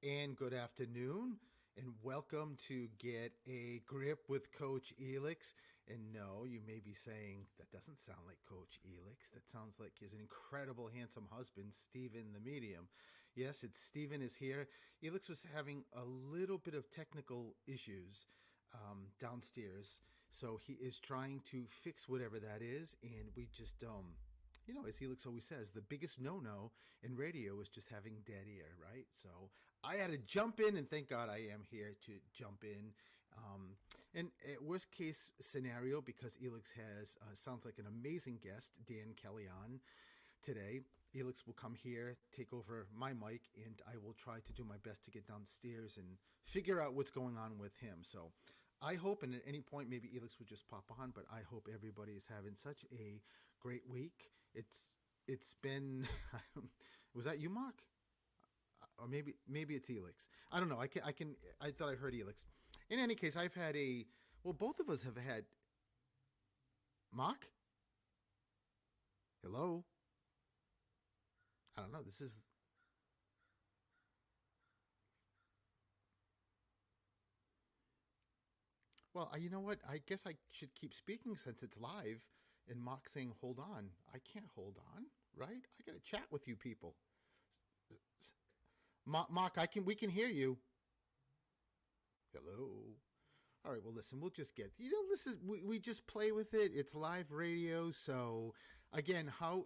and good afternoon, and welcome to Get a Grip with Coach Elix. And no, you may be saying, that doesn't sound like Coach Elix. That sounds like his incredible, handsome husband, Steven the Medium. Yes, it's Steven is here. Elix was having a little bit of technical issues downstairs, so he is trying to fix whatever that is, and we just as Helix always says, the biggest no-no in radio is just having dead air, right? So I had to jump in, and thank God I am here to jump in. And worst case scenario, because Elix has sounds like an amazing guest, Dan Kelly, on today. Elix will come here, take over my mic, and I will try to do my best to get downstairs and figure out what's going on with him. So I hope, and at any point, maybe Elix would just pop on, but I hope everybody is having such a great week. It's been, was that you, Mark? Or maybe it's Elix. I don't know. I thought I heard Elix. In any case, I've had both of us have had. Mark? Hello? I don't know. This is. Well, you know what? I guess I should keep speaking since it's live. And Mark saying, "Hold on." I can't hold on, right? I got to chat with you people. Mark, we can hear you. Hello. All right. Well, listen. We'll just get. This is we just play with it. It's live radio, so again, how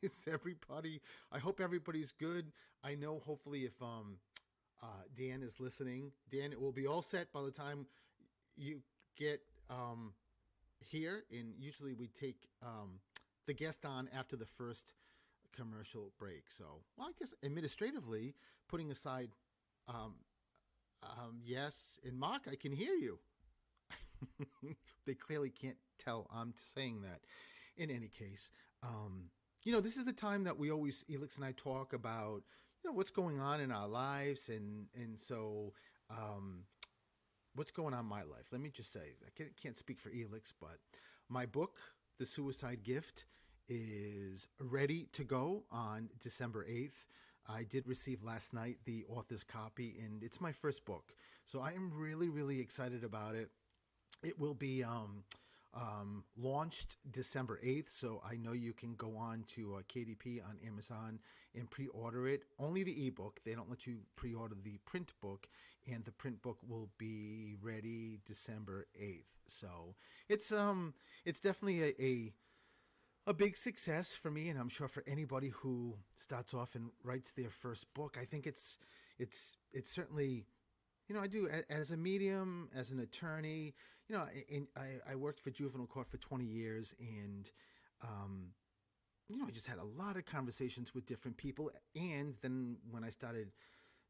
is everybody? I hope everybody's good. I know. Hopefully, if Dan is listening, Dan, it will be all set by the time you get here. And usually we take the guest on after the first commercial break. So, well, I guess administratively, putting aside, yes, and Mark, I can hear you. They clearly can't tell I'm saying that. In any case, this is the time that we always, Elix and I, talk about, what's going on in our lives. And so, what's going on in my life? Let me just say, I can't speak for Elix, but my book, The Suicide Gift, is ready to go on December 8th. I did receive last night the author's copy, and it's my first book. So I am really, really excited about it. It will be launched December 8th, so I know you can go on to KDP on Amazon and pre-order it. Only the ebook. They don't let you pre-order the print book, and the print book will be ready December 8th. So it's definitely a big success for me, and I'm sure for anybody who starts off and writes their first book. I think it's certainly, I do as a medium, as an attorney. I worked for juvenile court for 20 years, and I just had a lot of conversations with different people. And then when I started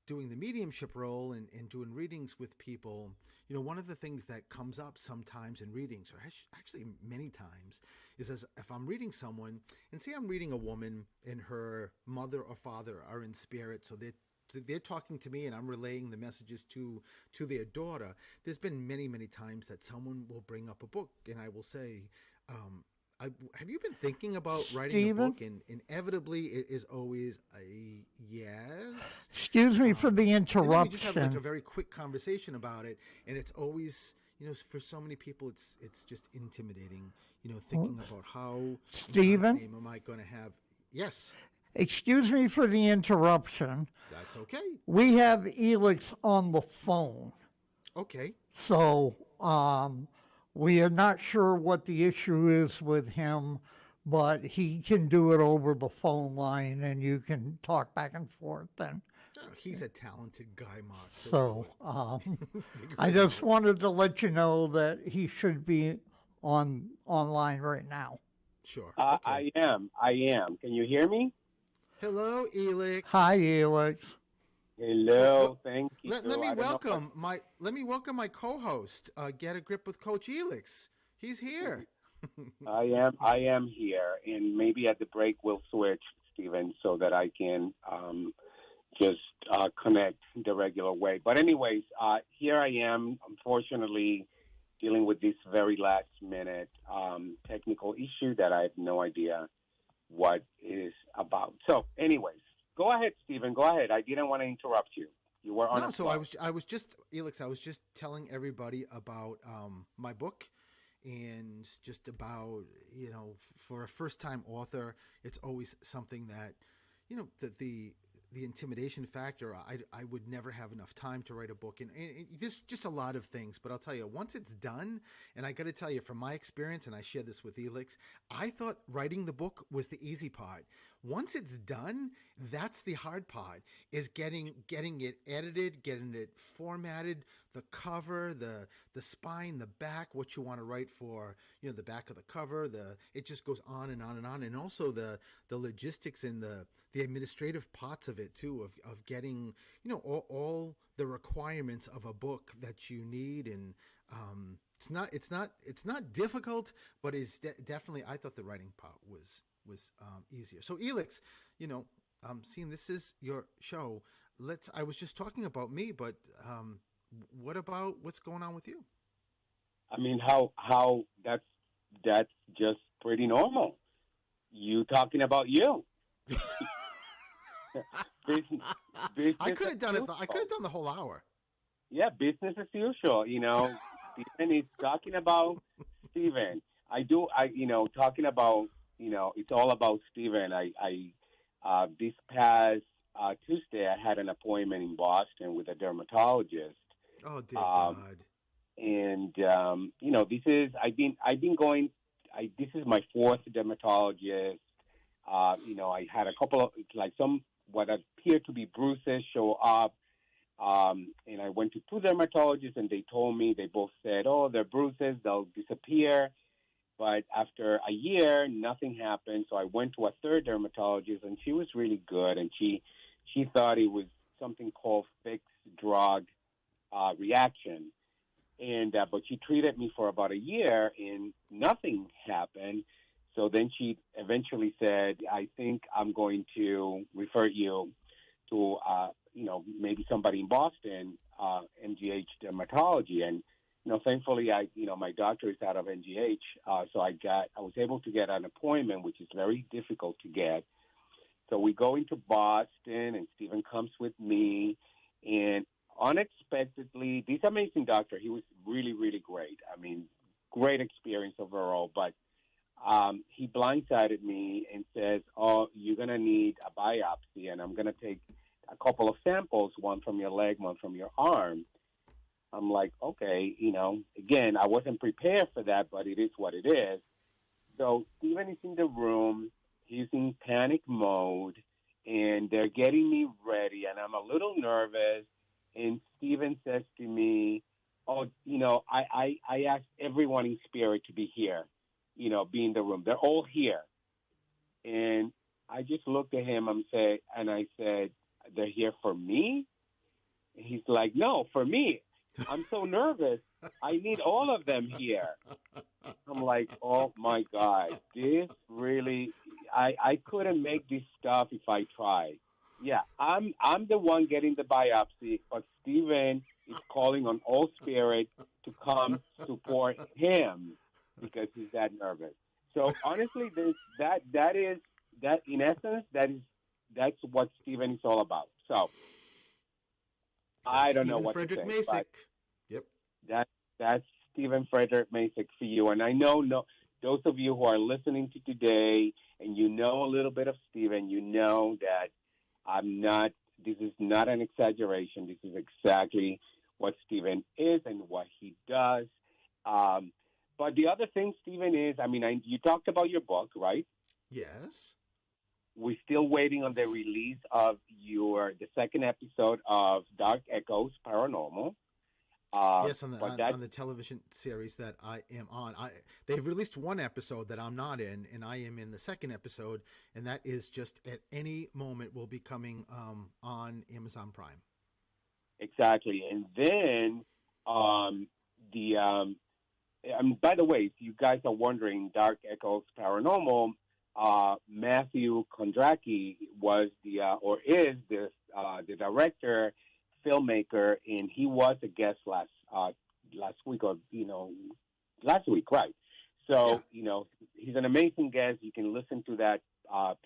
doing the mediumship role and doing readings with people, one of the things that comes up sometimes in readings, or actually many times, is as if I'm reading someone, and say I'm reading a woman and her mother or father are in spirit, so they're talking to me and I'm relaying the messages to their daughter. There's been many, many times that someone will bring up a book, and I will say, have you been thinking about writing a book? And inevitably, it is always a yes. Excuse me for the interruption. And then we just have like a very quick conversation about it, and it's always, for so many people, it's just intimidating. Thinking about how, Steven, name am I going to have? Yes. Excuse me for the interruption. That's okay. We have Elix on the phone. Okay. So, we are not sure what the issue is with him, but he can do it over the phone line, and you can talk back and forth. And he's a talented guy, Mark. So I just wanted to let you know that he should be online right now. Sure. Okay. I am. Can you hear me? Hello, Elix. Hi, Elix. Hello, thank you. Let me welcome my co-host. Get a Grip with Coach Elix. He's here. I am here, and maybe at the break we'll switch, Steven, so that I can just connect the regular way. But anyways, here I am, unfortunately, dealing with this very last minute technical issue that I have no idea what it is about. So anyways, go ahead, Steven. Go ahead. I didn't want to interrupt you. You were on No, a so flow. I was just Elix. I was just telling everybody about my book, and just about, for a first time author, it's always something that, that the intimidation factor. I would never have enough time to write a book, and there's just a lot of things. But I'll tell you, once it's done, and I got to tell you from my experience, and I share this with Elix, I thought writing the book was the easy part. Once it's done, that's the hard part, is getting it edited, getting it formatted, the cover, the spine, the back, what you want to write for, the back of the cover, it just goes on and on and on. And also the logistics and the administrative parts of it too, of getting, all the requirements of a book that you need. And it's not difficult, but it's definitely, I thought the writing part was easier. So Elix, seeing this is your show, I was just talking about me, but what about what's going on with you? I mean, how that's just pretty normal. You talking about you? business, I business could as have done it. I could usual. have done the whole hour. Yeah, business as usual. Stephen is talking about Stephen. Talking about, it's all about Stephen. This past Tuesday, I had an appointment in Boston with a dermatologist. Oh dear Um, God. and I've been going. This is my fourth dermatologist. I had a couple of, like, some what appear to be bruises show up, and I went to two dermatologists, and they both said, "Oh, they're bruises; they'll disappear." But after a year, nothing happened. So I went to a third dermatologist, and she was really good, and she thought it was something called fixed drug reaction. And but she treated me for about a year, and nothing happened. So then she eventually said, "I think I'm going to refer you to maybe somebody in Boston, MGH dermatology." And thankfully, my doctor is out of MGH, so I was able to get an appointment, which is very difficult to get. So we go into Boston, and Stephen comes with me, and unexpectedly, this amazing doctor, he was really, really great. I mean, great experience overall, but he blindsided me and says, "Oh, you're going to need a biopsy, and I'm going to take a couple of samples, one from your leg, one from your arm." I'm like, okay, again, I wasn't prepared for that, but it is what it is. So Steven is in the room. He's in panic mode, and they're getting me ready, and I'm a little nervous. And Steven says to me, "Oh, I asked everyone in spirit to be here, be in the room. They're all here." And I just looked at him and I said, "They're here for me?" And he's like, "No, for me. I'm so nervous. I need all of them here." I'm like, "Oh my God, this really, I couldn't make this stuff if I tried." Yeah, I'm the one getting the biopsy, but Steven is calling on all spirit to come support him because he's that nervous. So honestly, that in essence, that's what Steven is all about. So I That's don't know Stephen what to Frederick say, but Masick. Yep. that that's Stephen Frederick Masick for you. And I know no, those of you who are listening to today and you know a little bit of Stephen, you know that I'm not. This is not an exaggeration. This is exactly what Stephen is and what he does. Um, but the other thing, Stephen, is, you talked about your book, right? Yes. We're still waiting on the release of the second episode of Dark Echoes Paranormal. Yes, on the But that on the television series that I am on, they've released one episode that I'm not in, and I am in the second episode, and that is just at any moment will be coming on Amazon Prime. exactly, and then the by the way, if you guys are wondering, Dark Echoes Paranormal, Matthew Kondraki was or is the director, filmmaker, and he was a guest last week, or last week, right? Yeah. So he's an amazing guest. You can listen to that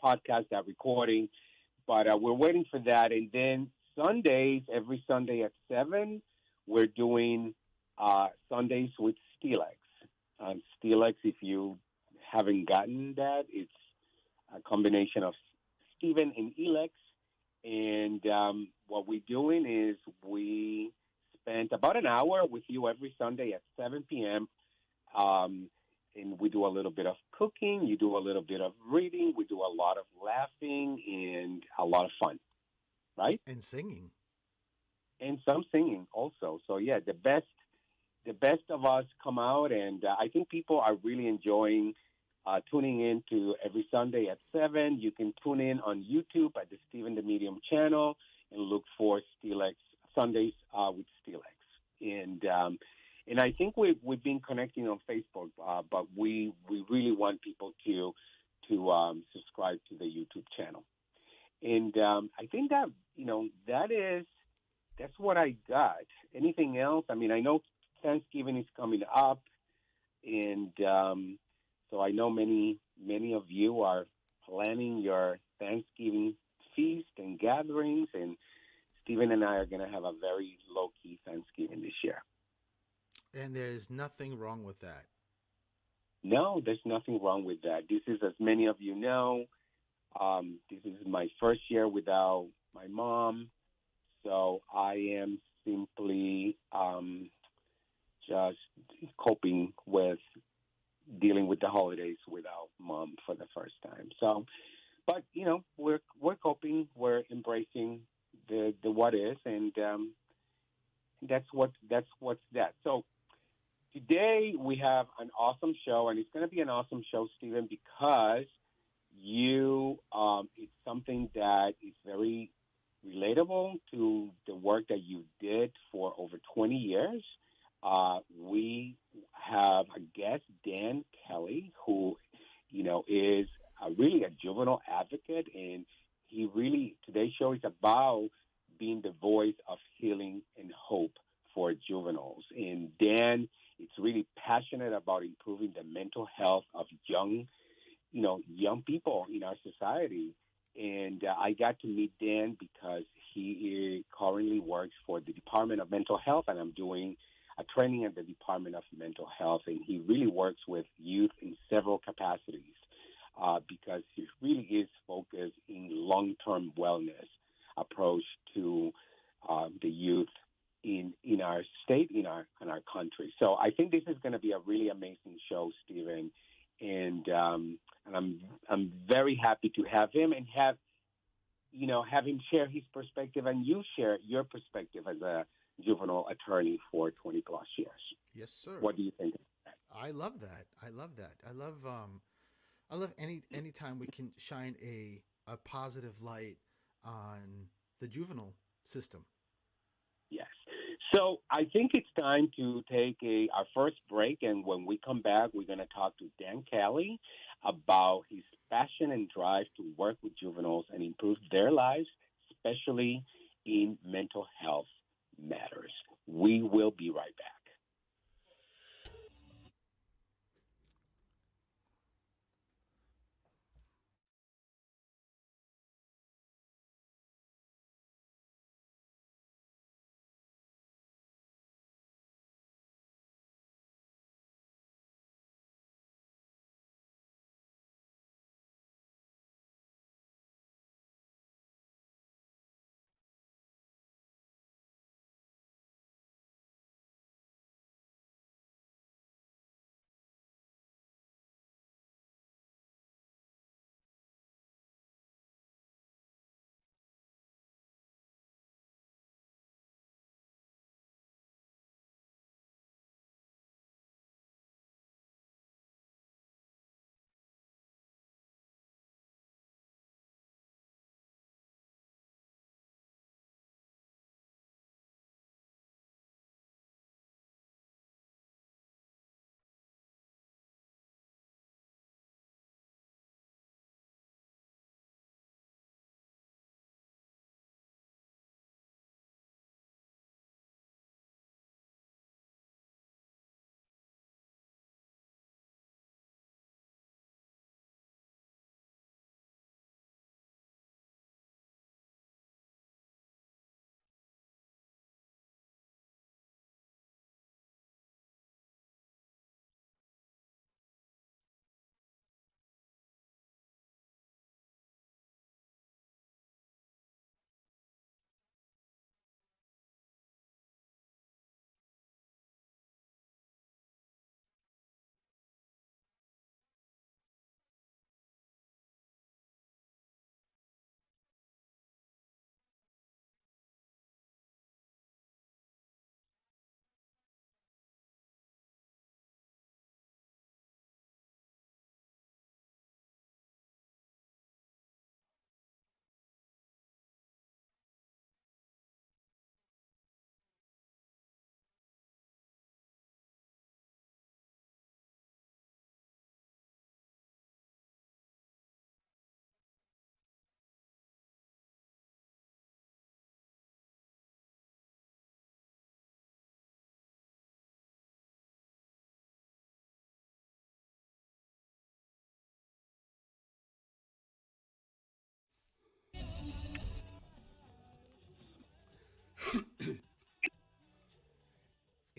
podcast, that recording, but we're waiting for that, and then Sundays, every Sunday at 7, we're doing Sundays with Steelex. Steelex, if you haven't gotten that, it's a combination of Steven and Elex. And what we're doing is we spend about an hour with you every Sunday at 7 p.m. Um, and we do a little bit of cooking. You do a little bit of reading. We do a lot of laughing and a lot of fun, right? And singing. And some singing also. So yeah, the best of us come out, and I think people are really enjoying tuning in to every Sunday at 7. You can tune in on YouTube at the Stephen the Medium channel and look for Steelex Sundays with Steelex. And I think we've been connecting on Facebook, but we really want people to subscribe to the YouTube channel. And I think that that's what I got. Anything else? I mean, I know Thanksgiving is coming up, and so I know many of you are planning your Thanksgiving feast and gatherings, and Stephen and I are going to have a very low key Thanksgiving this year. And there's nothing wrong with that. No, there's nothing wrong with that. This is, as many of you know, this is my first year without my mom, so I am simply just coping with dealing with the holidays without mom for the first time. So, but we're coping, we're embracing the what is, and that's what's that. So today we have an awesome show, and it's going to be an awesome show, Stephen, because it's something that is very relatable to the work that you did for over 20 years. We have a guest, Dan Kelly, who, is really a juvenile advocate, and today's show is about being the voice of healing and hope for juveniles. And Dan is really passionate about improving the mental health of young people in our society. And I got to meet Dan because he currently works for the Department of Mental Health, and I'm doing a training at the Department of Mental Health, and he really works with youth in several capacities because he really is focused in long-term wellness approach to the youth in our state, in our country. So I think this is going to be a really amazing show, Stephen, and I'm very happy to have him and have him share his perspective, and you share your perspective as a juvenile attorney for 20 plus years. Yes, sir. What do you think? I love that. I love any time we can shine a positive light on the juvenile system. Yes. So I think it's time to take our first break, and when we come back, we're going to talk to Dan Kelly about his passion and drive to work with juveniles and improve their lives, especially in mental health matters. We will be right back.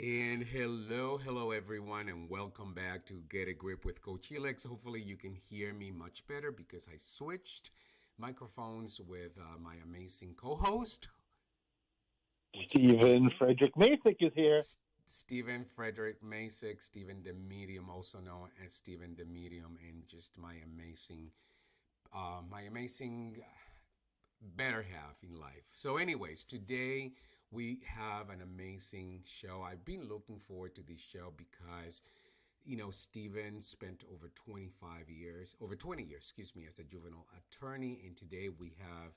And hello everyone, and welcome back to Get a Grip with Coach Helix. Hopefully, you can hear me much better because I switched microphones with my amazing co-host, which you may Stephen hear. Frederick Masick is here. Stephen Frederick Masick, Stephen the Medium, also known as Stephen the Medium, and just my amazing better half in life. So, anyways, today we have an amazing show. I've been looking forward to this show because, Steven spent over 20 years, excuse me, as a juvenile attorney. And today we have,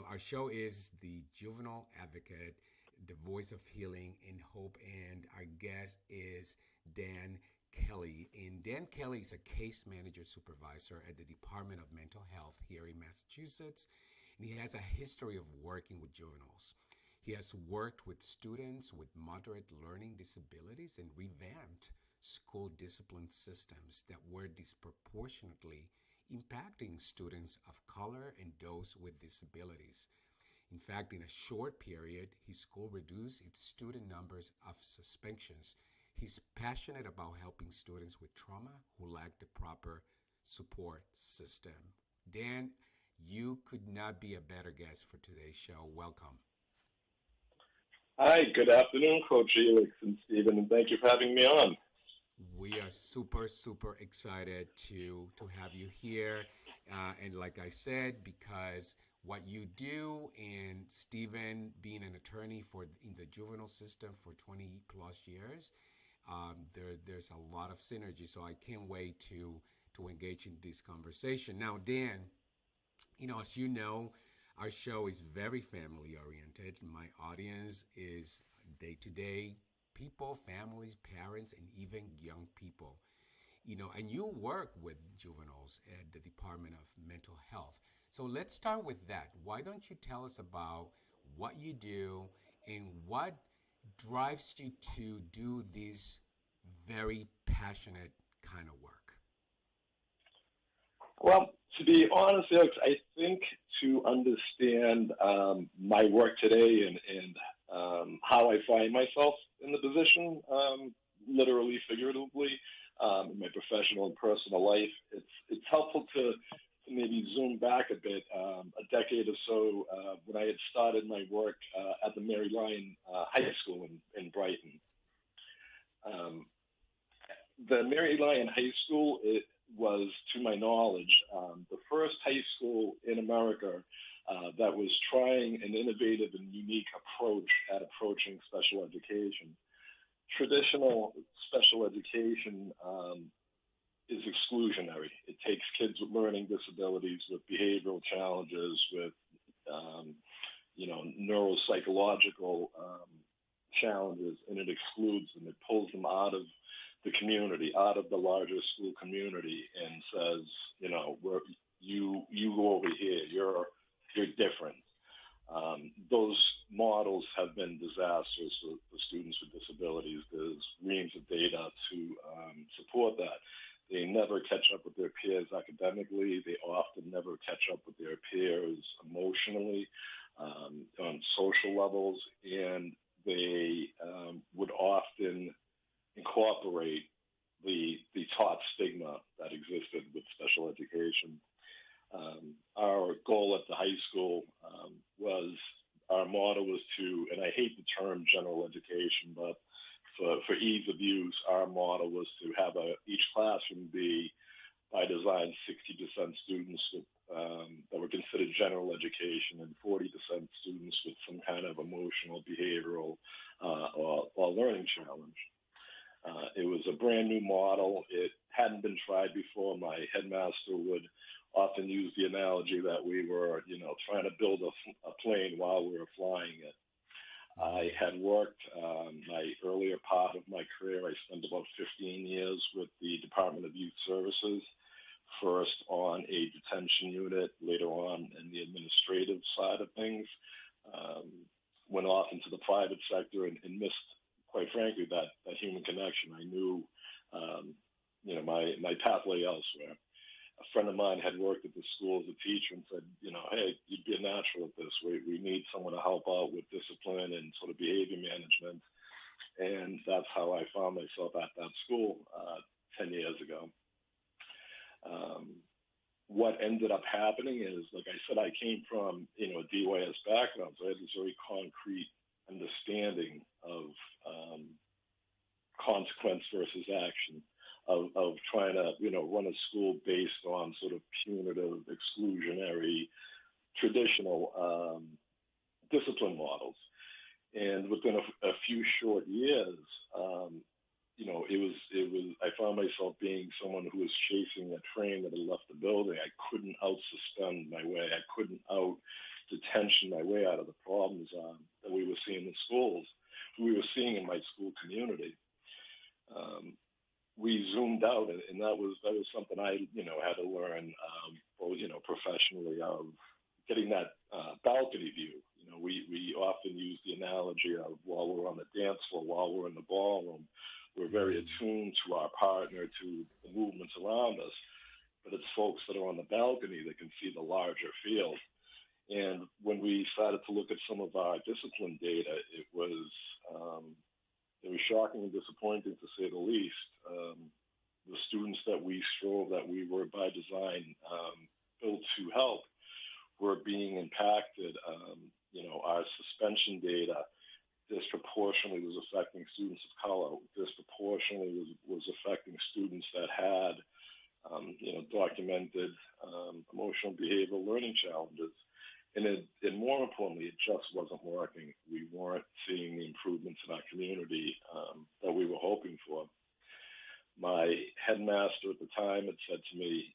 our show is the Juvenile Advocate, the voice of healing and hope. And our guest is Dan Kelly. And Dan Kelly is a case manager supervisor at the Department of Mental Health here in Massachusetts. And he has a history of working with juveniles. He has worked with students with moderate learning disabilities and revamped school discipline systems that were disproportionately impacting students of color and those with disabilities. In fact, in a short period, his school reduced its student numbers of suspensions. He's passionate about helping students with trauma who lack the proper support system. Dan, you could not be a better guest for today's show. Welcome. Hi, good afternoon, Coach Helix and Stephen, and thank you for having me on. We are super excited to have you here. And like I said, because what you do, and Stephen being an attorney in the juvenile system for 20 plus years, there's a lot of synergy. So I can't wait to engage in this conversation. Now, Dan, as you know, our show is very family oriented. My audience is day to day people, families, parents, and even young people. And you work with juveniles at the Department of Mental Health. So let's start with that. Why don't you tell us about what you do and what drives you to do this very passionate kind of work? Well, to be honest, Alex, I think to understand my work today and how I find myself in the position, literally, figuratively, in my professional and personal life, it's helpful to maybe zoom back a bit, a decade or so, when I had started my work at the Mary Lyon High School in Brighton. The Mary Lyon High School, it was, to my knowledge, the first high school in America that was trying an innovative and unique approach at approaching special education. Traditional special education is exclusionary. It takes kids with learning disabilities, with behavioral challenges, with neuropsychological challenges, and it excludes them. It pulls them out of the community, out of the larger school community, and says, you go over here. You're different. Those models have been disastrous for students with disabilities. There's reams of data to support that. They never catch up with their peers academically. They often never catch up with their peers emotionally, on social levels, and they would often incorporate the taught stigma that existed with special education. Our goal at the high school our motto was to, and I hate the term general education, but for ease of use, our motto was to have each classroom be, by design, 60% students that were considered general education and 40% students with some kind of emotional, behavioral, or learning challenge. It was a brand new model. It hadn't been tried before. My headmaster would often use the analogy that we were, trying to build a plane while we were flying it. I had worked my earlier part of my career. I spent about 15 years with the Department of Youth Services, first on a detention unit, later on in the administrative side of things. Went off into the private sector and missed, quite frankly, that human connection. I knew, my pathway elsewhere. A friend of mine had worked at the school as a teacher and said, hey, you'd be a natural at this. We need someone to help out with discipline and sort of behavior management. And that's how I found myself at that school 10 years ago. What ended up happening is, like I said, I came from, a DYS background, so I had this very concrete understanding of consequence versus action, of trying to, run a school based on sort of punitive, exclusionary, traditional discipline models. And within a few short years, I found myself being someone who was chasing a train that had left the building. I couldn't out-suspend my way. I couldn't out-detention my way out of the problems that we were seeing in schools, we were seeing in my school community. We zoomed out, and that was something I, had to learn, professionally, of getting that balcony view. We often use the analogy of, while we're on the dance floor, while we're in the ballroom, we're very attuned to our partner, to the movements around us. But it's folks that are on the balcony that can see the larger field. And when we started to look at some of our discipline data, it was shocking and disappointing, to say the least. The students that we strove, that we were by design built to help, were being impacted. Our suspension data disproportionately was affecting students of color, disproportionately was affecting students that had, documented emotional behavioral learning challenges. And more importantly, it just wasn't working. We weren't seeing the improvements in our community that we were hoping for. My headmaster at the time had said to me,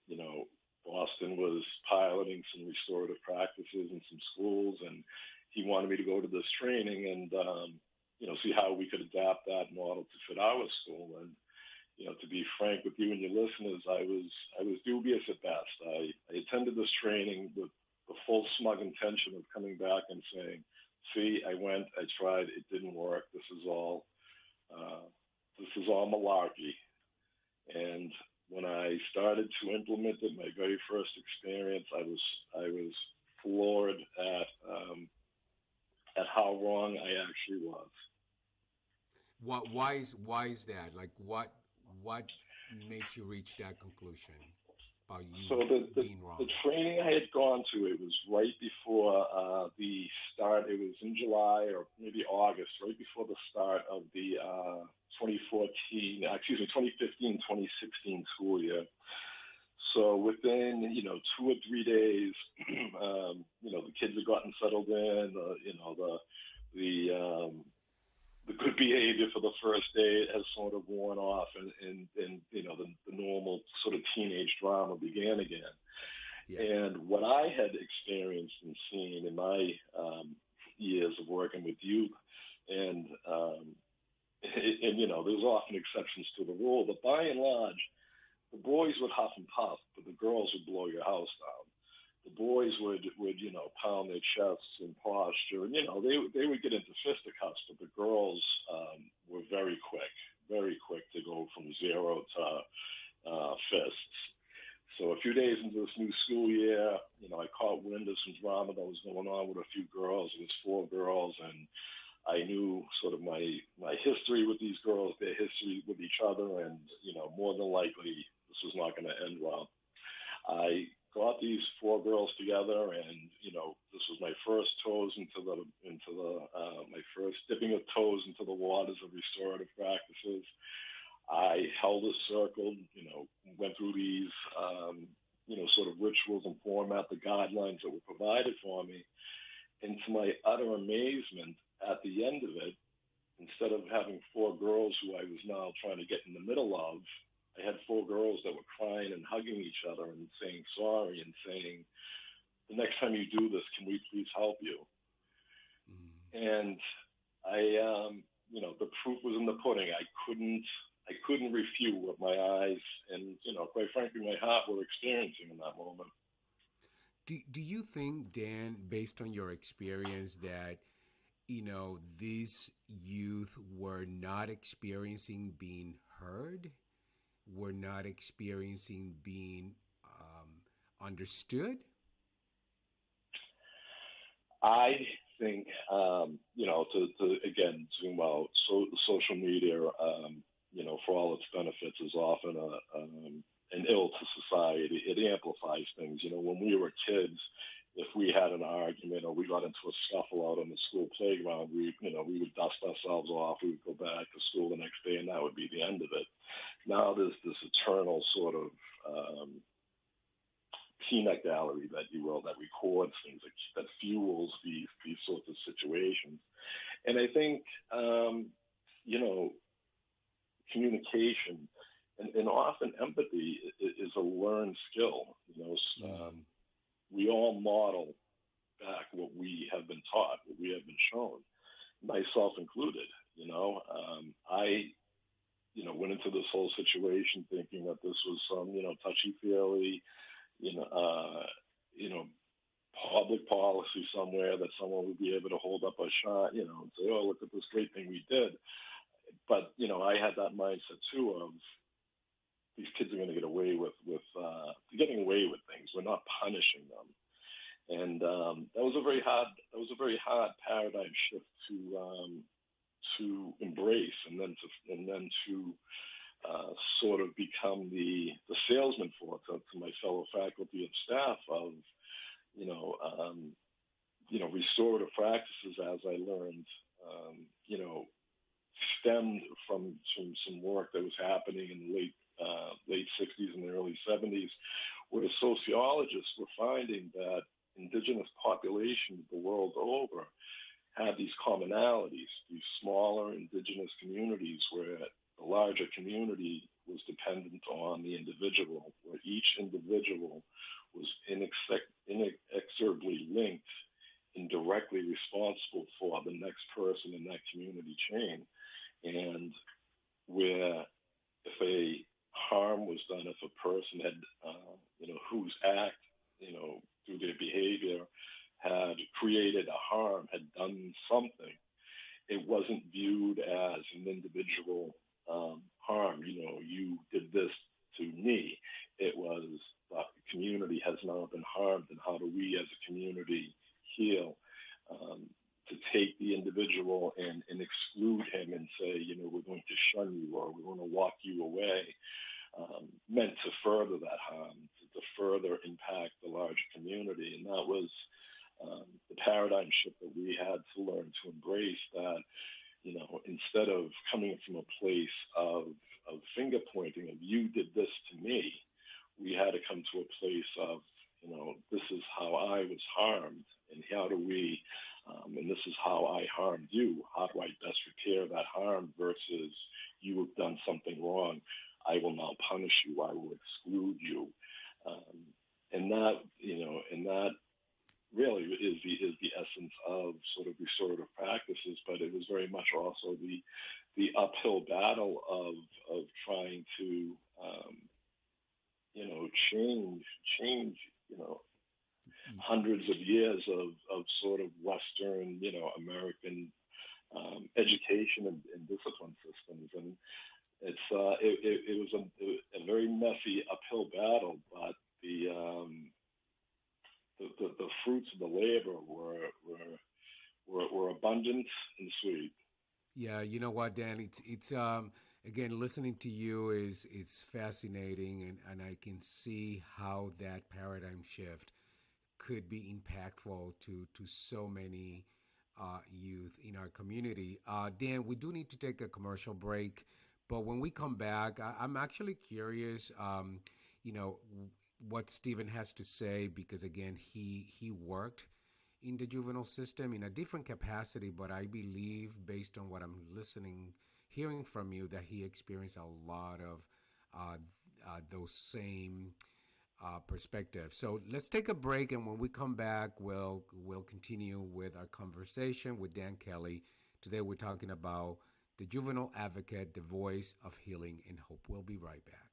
Boston was piloting some restorative practices in some schools, and he wanted me to go to this training and, see how we could adapt that model to fit our school. And, to be frank with you and your listeners, I was dubious at best. I attended this training with the full smug intention of coming back and saying, see, I went, I tried, it didn't work. This is all malarkey. And when I started to implement it, my very first experience, I was floored at how wrong I actually was. Why is that? Like, what makes you reach that conclusion about you being wrong? The training I had gone to, it was right before the start. It was in July or maybe August, right before the start of the 2015-2016 school year. So within, 2 or 3 days, the kids had gotten settled in. The good behavior for the first day has sort of worn off, and the normal sort of teenage drama began again. Yeah. And what I had experienced and seen in my years of working with youth, and there's often exceptions to the rule, but by and large, the boys would huff and puff, but the girls would blow your house down. The boys would pound their chests and posture, and they would get into fisticuffs, but the girls were very quick to go from zero to fists. So a few days into this new school year, I caught wind of some drama that was going on with a few girls. It was 4 girls, and I knew sort of my history with these girls, their history with each other, and more than likely this was not going to end well. I got these 4 girls together, and this was my first toes into the my first dipping of toes into the waters of restorative practices. I held a circle, went through these sort of rituals and format, the guidelines that were provided for me, and to my utter amazement, at the end of it, instead of having 4 girls who I was now trying to get in the middle of, I had 4 girls that were crying and hugging each other and saying sorry and saying, the next time you do this, can we please help you? And I, the proof was in the pudding. I couldn't refute what my eyes and, quite frankly, my heart were experiencing in that moment. Do you think, Dan, based on your experience, that these youth were not experiencing being heard, were not experiencing being understood? I think, to again zoom out, so social media, for all its benefits, is often an ill to society. It amplifies things. When we were kids, if we had an argument or we got into a scuffle out on the school playground, we would dust ourselves off. We would go back to school the next day, and that would be the end of it. Now there's this eternal sort of peanut gallery, that you will, that records things, that fuels these sorts of situations. And I think, communication and often empathy is a learned skill. We all model back what we have been taught, what we have been shown, myself included. I went into this whole situation thinking that this was some, touchy feely, you know, uh, you know, public policy somewhere that someone would be able to hold up a shot, and say, "Oh, look at this great thing we did." But I had that mindset too of these kids are going to get away with getting away with things. We're not punishing them, and that was a very hard paradigm shift to embrace, and then to sort of become the salesman for to my fellow faculty and staff of you know um, restorative practices, as I learned, stemmed from some work that was happening in the late 60s and the early 70s, where sociologists were finding that indigenous populations the world over had these commonalities, these smaller indigenous communities where the larger community was dependent on the individual, where each individual was inexorably linked and directly responsible for the next person in that community chain. And where if a harm was done, if a person had, whose act, through their behavior had created a harm, had done something, it wasn't viewed as an individual harm. You did this to me. It was the community has now been harmed, and how do we as a community heal? To take the individual and exclude him and say, we're going to shun you or we're going to walk you away, meant to further that harm, to further impact the larger community. And that was the paradigm shift that we had to learn to embrace, that, instead of coming from a place of finger pointing, of you did this to me, we had to come to a place of, this is how I was harmed, and how do we, and this is how I harmed you. How do I best repair that harm versus you have done something wrong? I will now punish you. I will exclude you. And that really is the essence of sort of restorative practices. But it was very much also the uphill battle of trying to change hundreds of years of sort of Western, American education and discipline systems, and it was a very messy uphill battle, but the fruits of the labor were abundant and sweet. Yeah, you know what, Dan? It's again, listening to you is it's fascinating, and I can see how that paradigm shift could be impactful to so many youth in our community. Dan, we do need to take a commercial break, but when we come back, I'm actually curious, what Stephen has to say, because again, he worked in the juvenile system in a different capacity, but I believe, based on what I'm hearing from you, that he experienced a lot of those same perspectives. So let's take a break, and when we come back, we'll continue with our conversation with Dan Kelly. Today we're talking about the juvenile advocate, the voice of healing and hope. We'll be right back.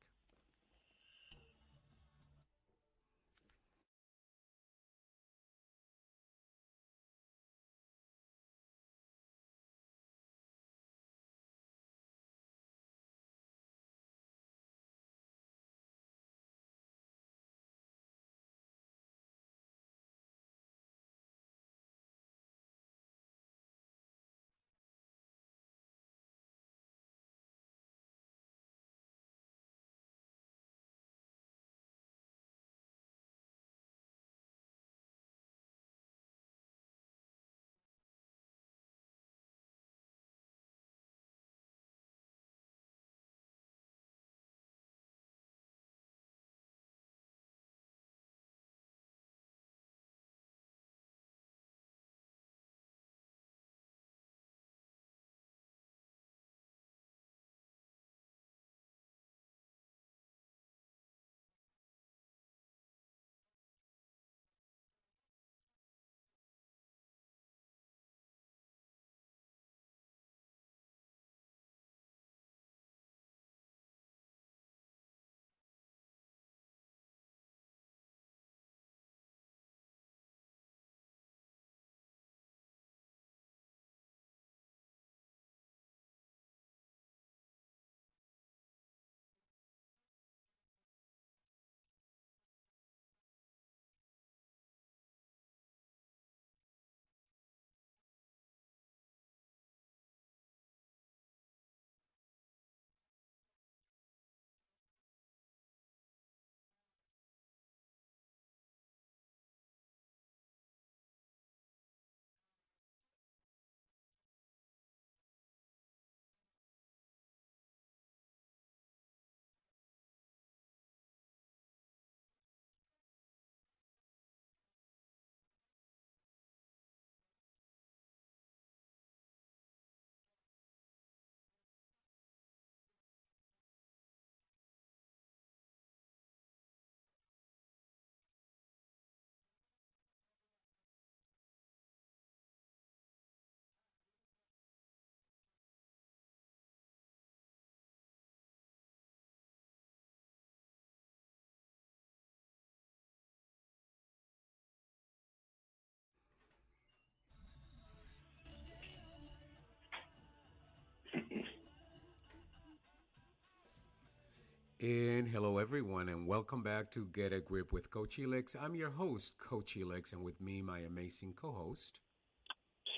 And hello, everyone, and welcome back to Get a Grip with Coach Helix. I'm your host, Coach Helix, and with me, my amazing co host,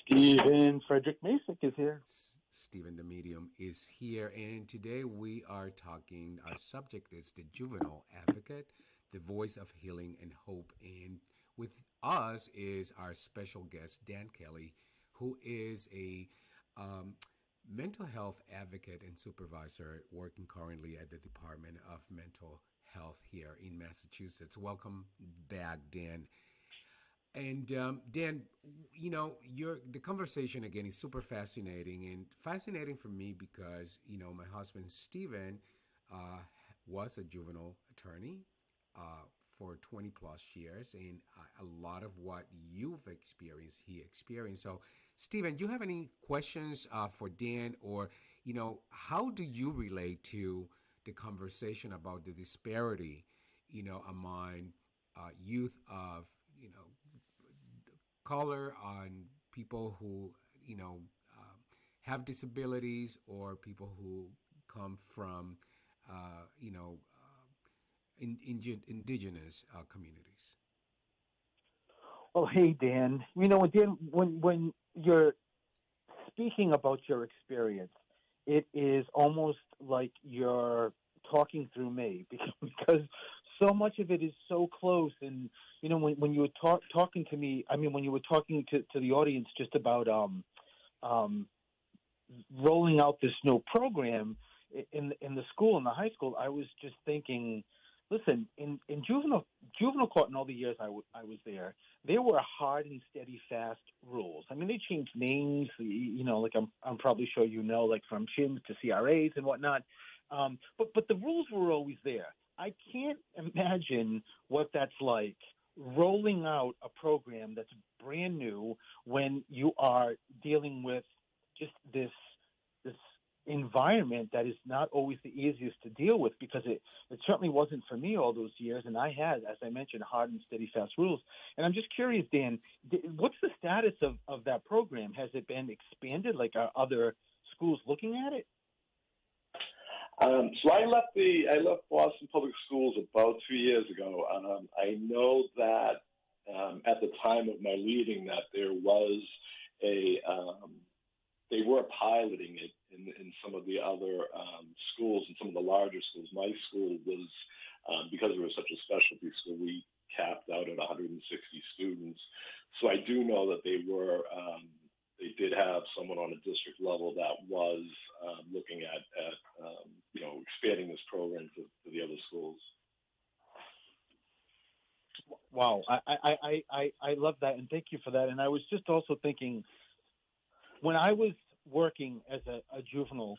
Stephen Frederick Masick is here. Stephen the Medium, is here. And today we are talking, our subject is the juvenile advocate, the voice of healing and hope. And with us is our special guest, Dan Kelly, who is a mental health advocate and supervisor working currently at the Department of Mental Health here in Massachusetts. Welcome back, Dan. And Dan, the conversation again is super fascinating and fascinating for me because my husband Stephen uh, was a juvenile attorney for 20 plus years, and a lot of what you've experienced, he experienced. So, Stephen, do you have any questions for Dan, or how do you relate to the conversation about the disparity, among youth of color, on people who have disabilities, or people who come from uh, you know indigenous communities? Oh, hey, Dan. You know, Dan, when you're speaking about your experience, it is almost like you're talking through me because so much of it is so close. And when you were talking to me, I mean, when you were talking to the audience just about um, rolling out this new program in the school, in the high school, I was just thinking, listen, in juvenile court, in all the years I was there were hard and steady, fast rules. I mean, they changed names, like I'm probably sure like from CHIMs to CRAs and whatnot. But the rules were always there. I can't imagine what that's like, rolling out a program that's brand new when you are dealing with just this environment that is not always the easiest to deal with, because it certainly wasn't for me all those years. And I had, as I mentioned, hard and steady, fast rules. And I'm just curious, Dan, what's the status of that program? Has it been expanded? Like, are other schools looking at it? So I left Boston Public Schools about 2 years ago. I know that at the time of my leaving, that there was they were piloting it in some of the other schools, and some of the larger schools. My school was, because it was such a specialty school, we capped out at 160 students. So I do know that they did have someone on a district level that was looking at expanding this program to the other schools. Wow, I love that, and thank you for that. And I was just also thinking, when I was working as a juvenile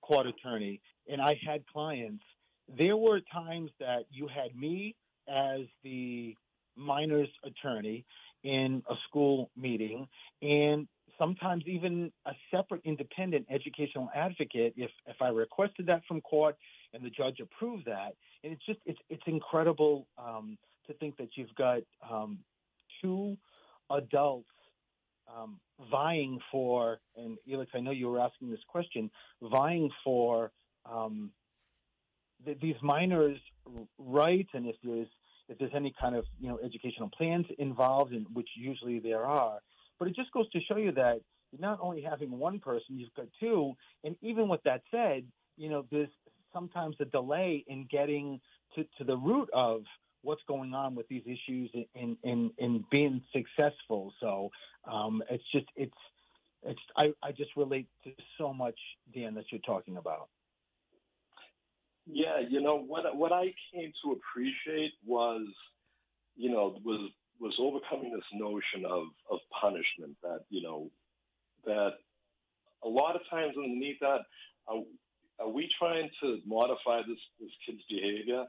court attorney and I had clients, there were times that you had me as the minors attorney in a school meeting, and sometimes even a separate independent educational advocate if I requested that from court and the judge approved that. And it's incredible to think that you've got two adults vying for, and Elix, I know you were asking this question, vying for these minors' rights, and if there's any kind of educational plans involved, in which usually there are. But it just goes to show you that you're not only having one person, you've got two. And even with that said, there's sometimes a delay in getting to the root of what's going on with these issues in being successful. So I just relate to so much, Dan, that you're talking about. Yeah, what I came to appreciate was overcoming this notion of punishment, that that a lot of times underneath that, are we trying to modify this kid's behavior?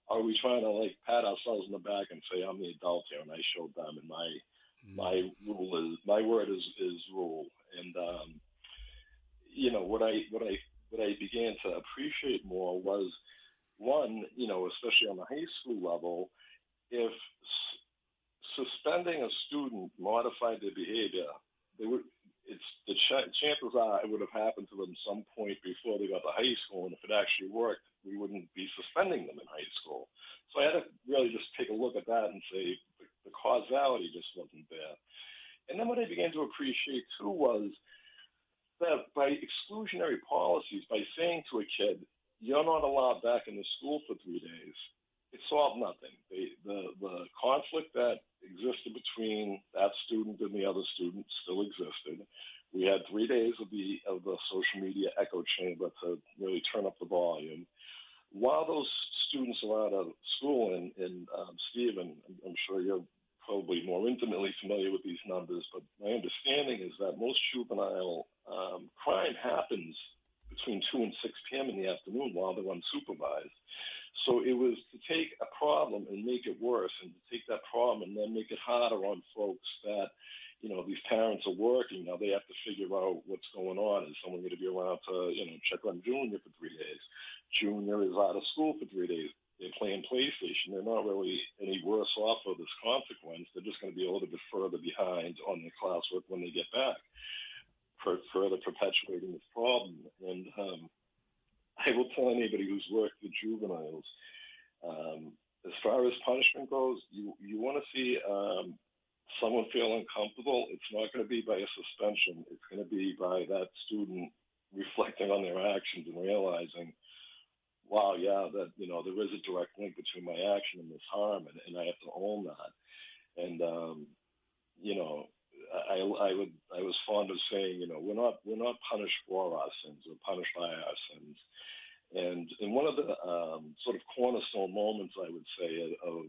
Are we trying to pat ourselves on the back and say, I'm the adult here and I showed them, and my word is rule? And what I began to appreciate more was, one, especially on the high school level, if suspending a student modified their behavior, it's the chances are it would have happened to them some point before they got to high school, and if it actually worked, we wouldn't be suspending them in high school. So I had to really just take a look at that and say the causality just wasn't there. And then what I began to appreciate too was that by exclusionary policies, by saying to a kid, you're not allowed back in the school for 3 days, it solved nothing. The conflict that existed between that student and the other student still existed. We had 3 days of the social media echo chamber to really turn up the volume. While those students are out of school, and Stephen, I'm sure you're probably more intimately familiar with these numbers, but my understanding is that most juvenile crime happens between 2 and 6 p.m. in the afternoon while they're unsupervised. So it was to take a problem and make it worse, and to take that problem and then make it harder on folks that, these parents are working. Now they have to figure out what's going on. Is someone going to be around to, check on Junior for 3 days? Junior is out of school for 3 days. They're playing PlayStation. They're not really any worse off of this consequence. They're just going to be a little bit further behind on their classwork when they get back, further perpetuating this problem. And I will tell anybody who's worked with juveniles, as far as punishment goes, you want to see someone feel uncomfortable. It's not going to be by a suspension. It's going to be by that student reflecting on their actions and realizing, wow, yeah, that, there is a direct link between my action and this harm, and I have to own that. And, I was fond of saying, we're not punished for our sins, we're punished by our sins. And one of the sort of cornerstone moments, I would say, of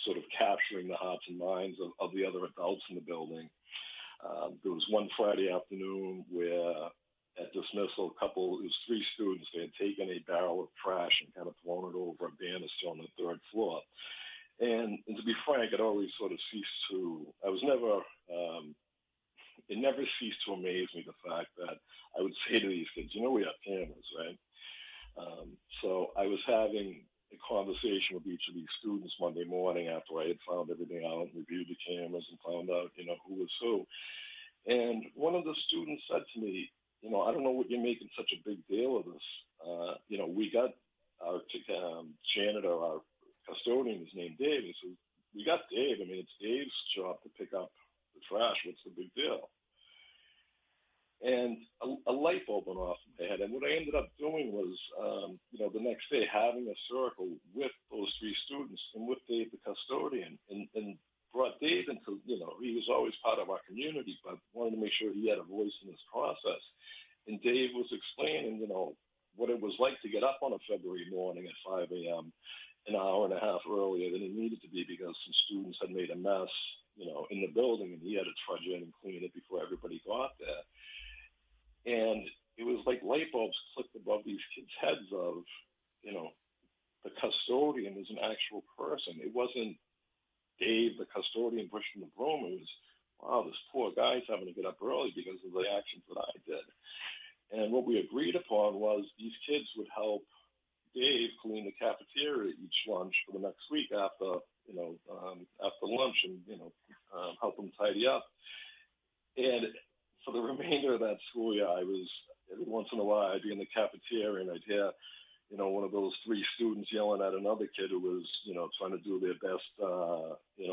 sort of capturing the hearts and minds of the other adults in the building, there was one Friday afternoon where at dismissal, it was 3 students. They had taken a barrel of trash and kind of thrown it over a banister on the 3rd floor. And to be frank, it always sort of it never ceased to amaze me, the fact that I would say to these kids, we have cameras, right? So I was having a conversation with each of these students Monday morning after I had found everything out and reviewed the cameras and found out, who was who. And one of the students said to me, I don't know what you're making such a big deal of this. We got our janitor, our custodian is named Dave. He says, we got Dave. I mean, it's Dave's job to pick up the trash. What's the big deal? And a light bulb went off in my head. And what I ended up doing was, the next day having a circle with those 3 students and with Dave, the custodian, and brought Dave into, he was always part of our community, but wanted to make sure he had a voice in this process. And Dave was explaining, what it was like to get up on a February morning at 5 a.m., an hour and a half earlier than he needed to be because some students had made a mess, in the building, and he had to trudge in and clean it before everybody got there. And it was like light bulbs clicked above these kids' heads of, the custodian is an actual person. It wasn't Dave, the custodian, pushing the broom. It was, wow, this poor guy's having to get up early because of the actions that I did. And what we agreed upon was these kids would help Dave clean the cafeteria each lunch for the next week after lunch, and help them tidy up. And for the remainder of that school year, I was every once in a while I'd be in the cafeteria and I'd hear, one of those 3 students yelling at another kid who was, trying to do their best,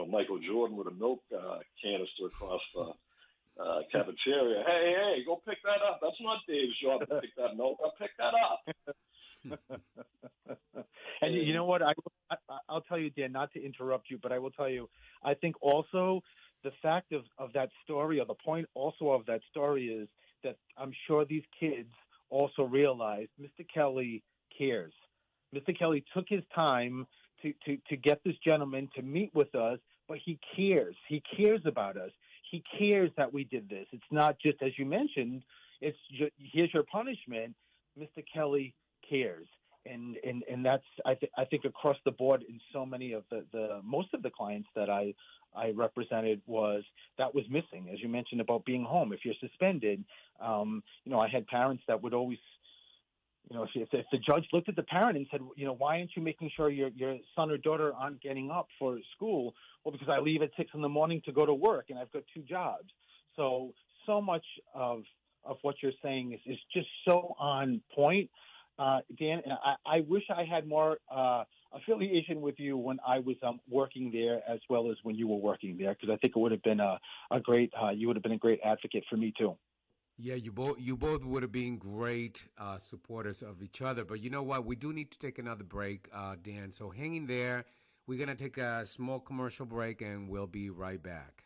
Michael Jordan with a milk canister across the cafeteria. Hey, go pick that up. That's not Dave's job to pick that milk. I'll pick that up. And you know what? I'll tell you, Dan, not to interrupt you, but I will tell you, I think also the fact of that story, or the point also of that story, is that I'm sure these kids also realized Mr. Kelly cares. Mr. Kelly took his time to get this gentleman to meet with us, but he cares. He cares about us. He cares that we did this. It's not just, as you mentioned, it's just, here's your punishment. Mr. Kelly cares. And that's, I think across the board in so many of the most of the clients that I represented was missing, as you mentioned about being home. If you're suspended, I had parents that would always, if the judge looked at the parent and said, why aren't you making sure your son or daughter aren't getting up for school? Well, because I leave at 6 a.m. to go to work and I've got 2 jobs. So so much of what you're saying is just so on point, Dan. And I wish I had more affiliation with you when I was working there, as well as when you were working there, because I think it would have been a great you would have been a great advocate for me too. Yeah, you both would have been great supporters of each other. But you know what? We do need to take another break, Dan. So hang in there. We're gonna take a small commercial break, and we'll be right back.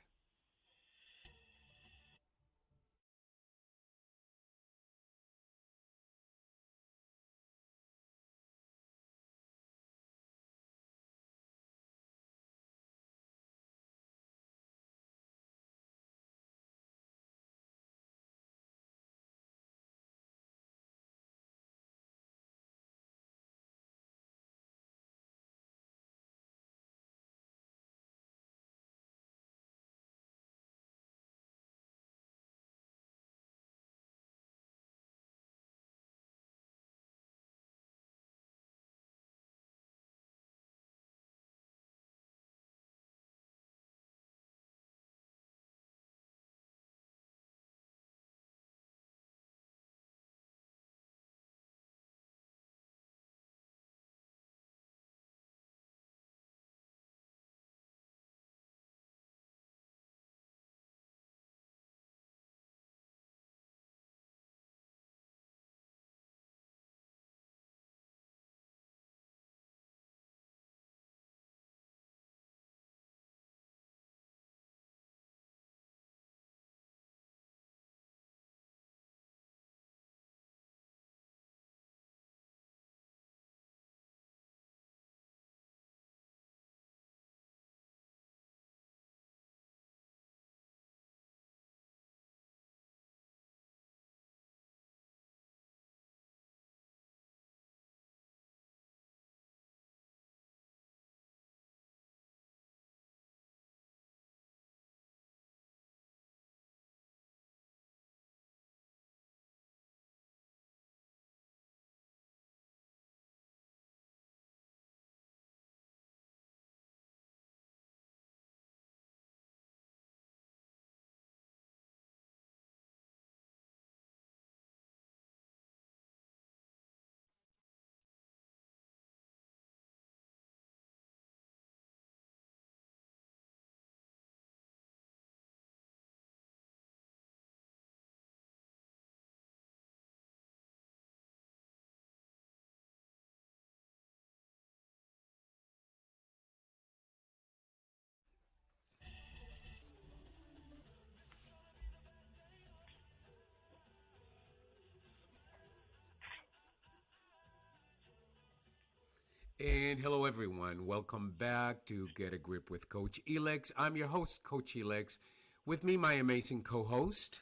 And hello, everyone. Welcome back to Get a Grip with Coach Elex. I'm your host, Coach Elex. With me, my amazing co host,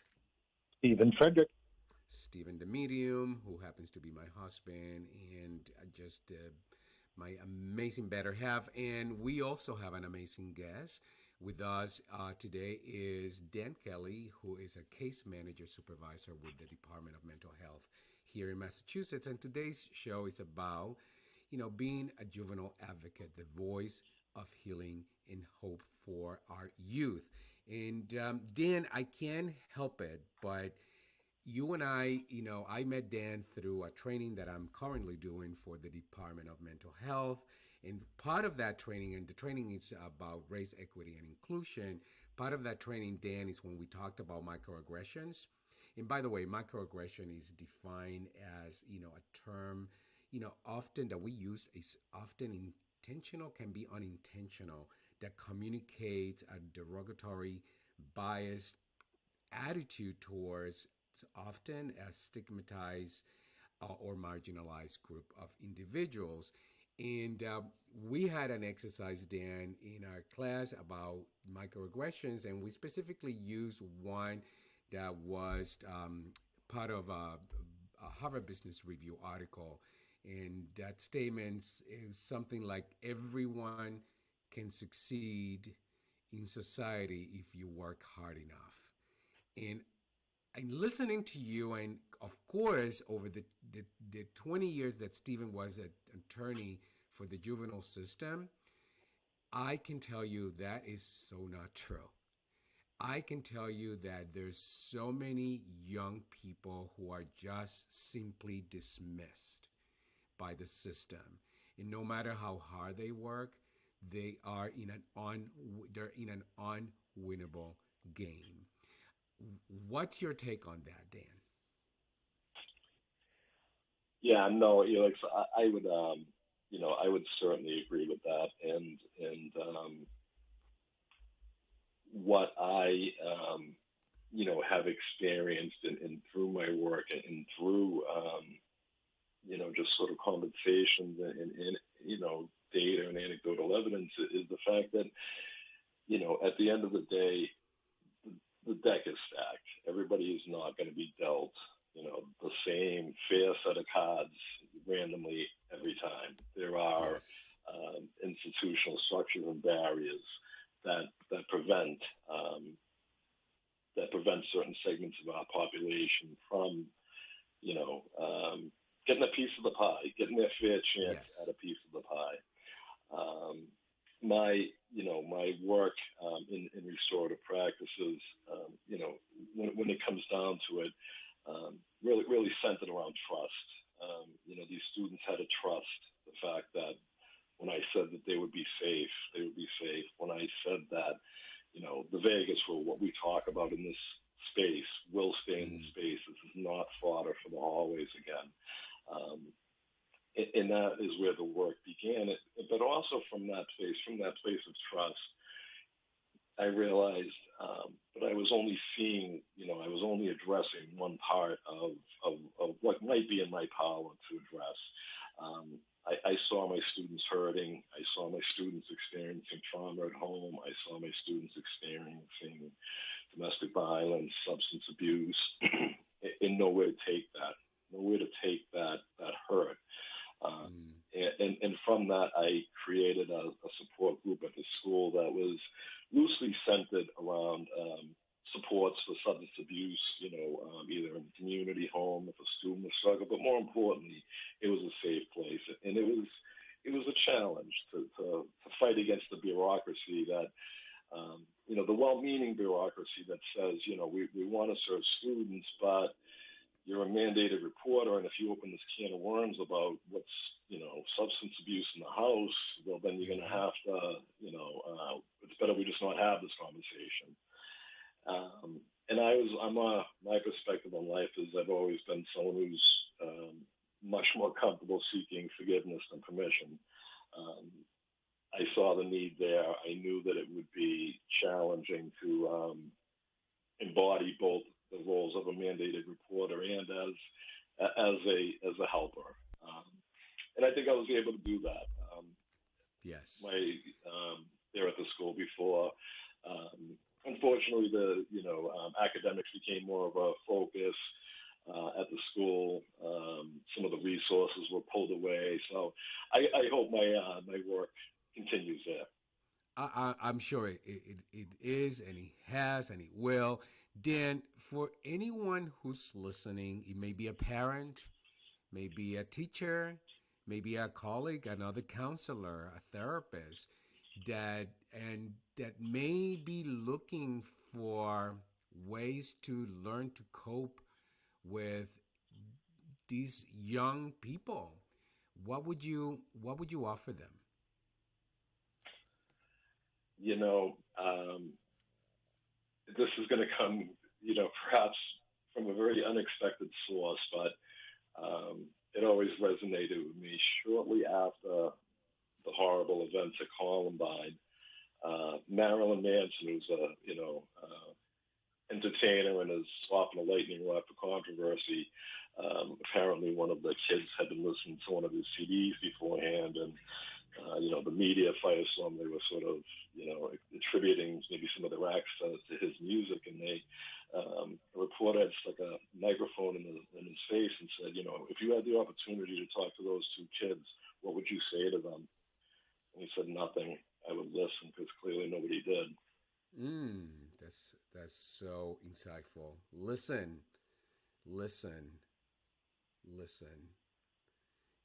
Stephen Frederick. Stephen the Medium, who happens to be my husband and just my amazing better half. And we also have an amazing guest with us today is Dan Kelly, who is a case manager supervisor with the Department of Mental Health here in Massachusetts. And today's show is about, being a juvenile advocate, the voice of healing and hope for our youth. And Dan, I can't help it, but you and I met Dan through a training that I'm currently doing for the Department of Mental Health. And part of that training, and the training is about race, equity, and inclusion. Part of that training, Dan, is when we talked about microaggressions. And by the way, microaggression is defined as, a term, often that we use is often intentional, can be unintentional, that communicates a derogatory, biased attitude towards often a stigmatized or marginalized group of individuals. And we had an exercise, Dan, in our class about microaggressions, and we specifically used one that was part of a Harvard Business Review article. And that statement is something like everyone can succeed in society if you work hard enough. And listening to you, and of course, over the 20 years that Stephen was an attorney for the juvenile system, I can tell you that is so not true. I can tell you that there's so many young people who are just simply dismissed by the system. And no matter how hard they work, they are in they're in an unwinnable game. What's your take on that, Dan? Yeah, no, Felix, I would, I would certainly agree with that. And what I, have experienced in through my work and through, just sort of conversations and data and anecdotal evidence is the fact that, at the end of the day, the deck is stacked. Everybody is not going to be dealt, the same fair set of cards randomly every time. There are Yes. institutional structures and barriers that prevent certain segments of our population from, getting a piece of the pie, getting their fair chance Yes. at a piece of the pie. My my work in restorative practices, when it comes down to it, really centered around trust. These students had to trust the fact that when I said that they would be safe, they would be safe. When I said that, the Vegas rule, what we talk about in this space, will stay in the space. This is not fodder for the hallways again. Um, and that is where the work began. But also from that place of trust, I realized that I was only seeing, I was only addressing one part of what might be in my power to address. I saw my students hurting. I saw my students experiencing trauma at home. I saw my students experiencing domestic violence, substance abuse, and nowhere to take that hurt. And from that, I created a support group at the school that was loosely centered around supports for substance abuse, either in the community home if a student was struggling, but more importantly, it was a safe place. And it was a challenge to fight against the bureaucracy that, the well-meaning bureaucracy that says, we want to serve students, but you're a mandated reporter, and if you open this can of worms about what's, substance abuse in the house, well, then you're going to have to, it's better we just not have this conversation. And my perspective on life is I've always been someone who's much more comfortable seeking forgiveness than permission. I saw the need there. I knew that it would be challenging to embody both the roles of a mandated reporter and as a helper. And I think I was able to do that. Yes. There at the school before. Unfortunately, academics became more of a focus at the school. Some of the resources were pulled away. So I hope my work continues there. I'm sure it is, and he has, and he will. Dan, for anyone who's listening, it may be a parent, maybe a teacher, maybe a colleague, another counselor, a therapist that may be looking for ways to learn to cope with these young people. What would you offer them? This is going to come, perhaps from a very unexpected source, but it always resonated with me. Shortly after the horrible events at Columbine, Marilyn Manson, who's a entertainer and is often a lightning rod for controversy. Apparently, one of the kids had been listening to one of his CDs beforehand, and the media firestorm. They were sort of attributing maybe some of their acts to his music, and a reporter had stuck a microphone in his face and said, if you had the opportunity to talk to those two kids, what would you say to them? And he said, nothing. I would listen, because clearly nobody did. That's so insightful. Listen.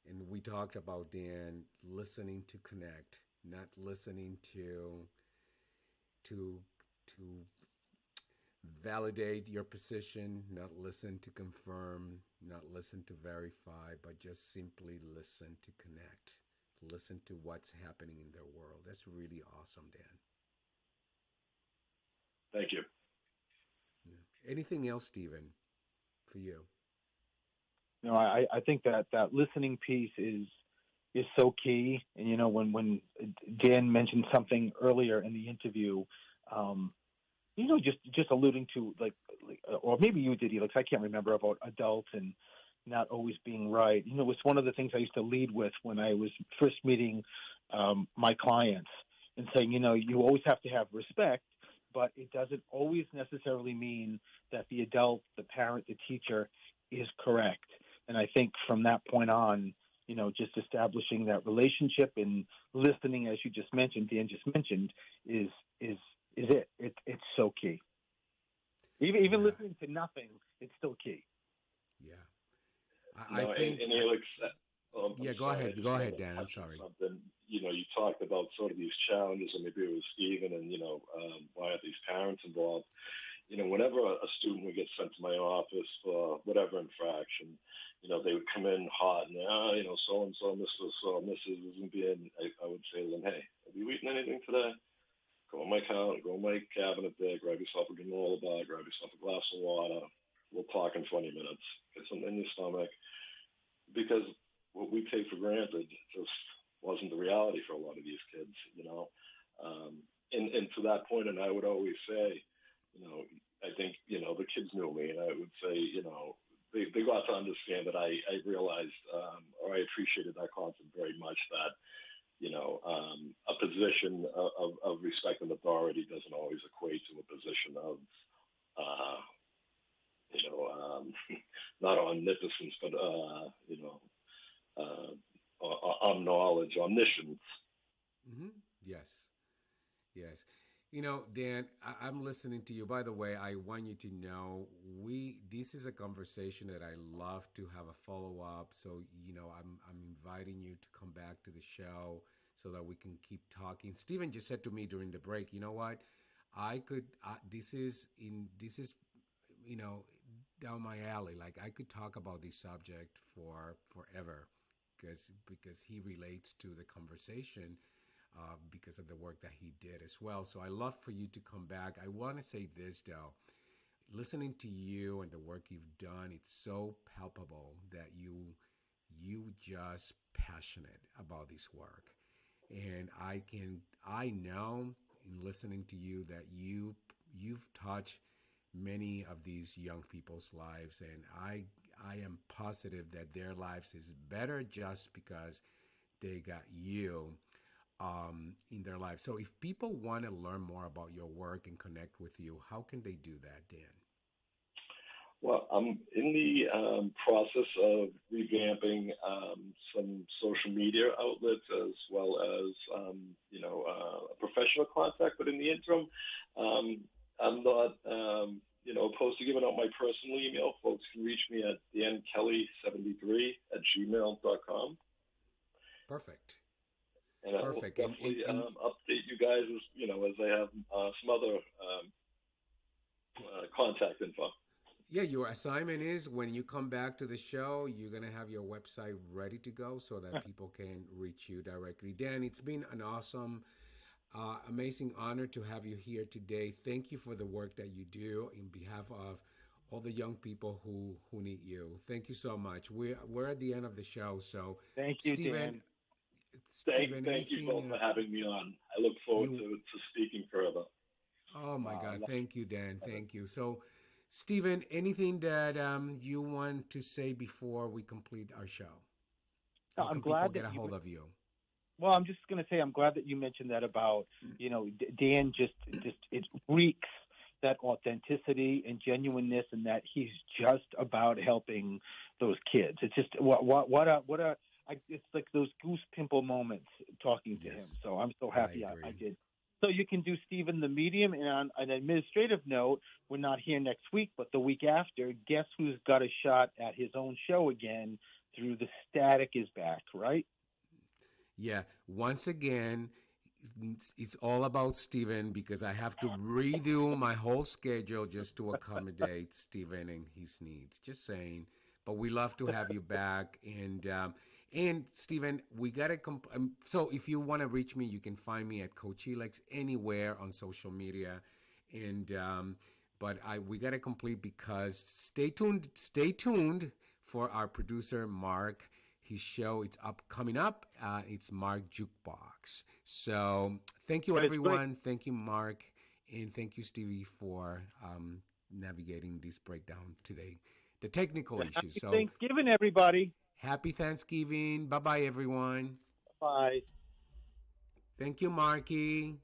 And we talked about, Dan, listening to connect, not listening to validate your position, not listen to confirm, not listen to verify, but just simply listen to connect, listen to what's happening in their world. That's really awesome, Dan. Thank you. Yeah. Anything else, Stephen, for you? I think that listening piece is so key. And when Dan mentioned something earlier in the interview, just alluding to or maybe you did, Elix, I can't remember, about adults and not always being right. It's one of the things I used to lead with when I was first meeting my clients, and saying, you always have to have respect, but it doesn't always necessarily mean that the adult, the parent, the teacher is correct. And I think from that point on, just establishing that relationship and listening, as you just mentioned, Dan just mentioned, is it. It's so key. Even Yeah. listening to nothing, it's still key. Yeah. I No, think. and Alex, Yeah, I'm go sorry, I ahead. just Go wanted ahead, to Dan. I'm touch on sorry. something. You talked about sort of these challenges, and maybe it was Stephen, and why are these parents involved? Whenever a student would get sent to my office for whatever infraction, they would come in hot and, so and so, Mr. So Mrs. isn't being. I would say to them, hey, have you eaten anything today? Go in my counter, go in my cabinet there, grab yourself a granola bar, grab yourself a glass of water. We'll talk in 20 minutes. Get something in your stomach. Because what we take for granted just wasn't the reality for a lot of these kids. And to that point, and I would always say, I think, the kids knew me, and I would say, they got to understand that I realized, or I appreciated that concept very much, that, a position of respect and authority doesn't always equate to a position of, uh, not omnipotence, but, knowledge, omniscience. Yes. Yes. Dan, I'm listening to you. By the way, I want you to know this is a conversation that I love to have a follow up. So, I'm inviting you to come back to the show so that we can keep talking. Stephen just said to me during the break, you know what? This is, you know, down my alley. Like I could talk about this subject for forever because he relates to the conversation because of the work that he did as well. So I love for you to come back. I want to say this though, listening to you and the work you've done, it's so palpable that you just passionate about this work. And I know in listening to you that you've touched many of these young people's lives, and I am positive that their lives is better just because they got you in their life. So if people want to learn more about your work and connect with you, how can they do that, Dan? Well, I'm in the process of revamping some social media outlets as well as, professional contact. But in the interim, I'm not, opposed to giving out my personal email. Folks can reach me at dankelly73@gmail.com. Perfect. And I will Perfect. definitely update you guys as I have some other contact info. Yeah, your assignment is when you come back to the show, you're going to have your website ready to go so that people can reach you directly. Dan, it's been an awesome, amazing honor to have you here today. Thank you for the work that you do in behalf of all the young people who need you. Thank you so much. We're at the end of the show. So, Thank you, Dan. Stephen, Thank you both anything for having me on. I look forward you? to speaking further. Oh my God! Thank you, Dan. Thank you. So, Stephen, anything that you want to say before we complete our show? How I'm can people glad get that a hold of you? Well, I'm just going to say I'm glad that you mentioned that about, Dan just it reeks that authenticity and genuineness, and that he's just about helping those kids. It's just it's like those goose pimple moments talking to him. So I'm so happy I did. So you can do Stephen the Medium. And on an administrative note, we're not here next week, but the week after, guess who's got a shot at his own show again through The Static is Back, right? Yeah. Once again, it's all about Steven because I have to redo my whole schedule just to accommodate Steven and his needs. Just saying. But we love to have you back. And Steven, we got to so if you want to reach me, you can find me at Coach Elex anywhere on social media. And but we got to complete because stay tuned for our producer Mark. His show it's coming up. It's Mark Jukebox. So thank you everyone. Thank you Mark, and thank you Stevie for navigating this breakdown today. The technical issues. Happy So Thanksgiving, everybody. happy Thanksgiving. Bye bye everyone. Bye. Thank you Marky.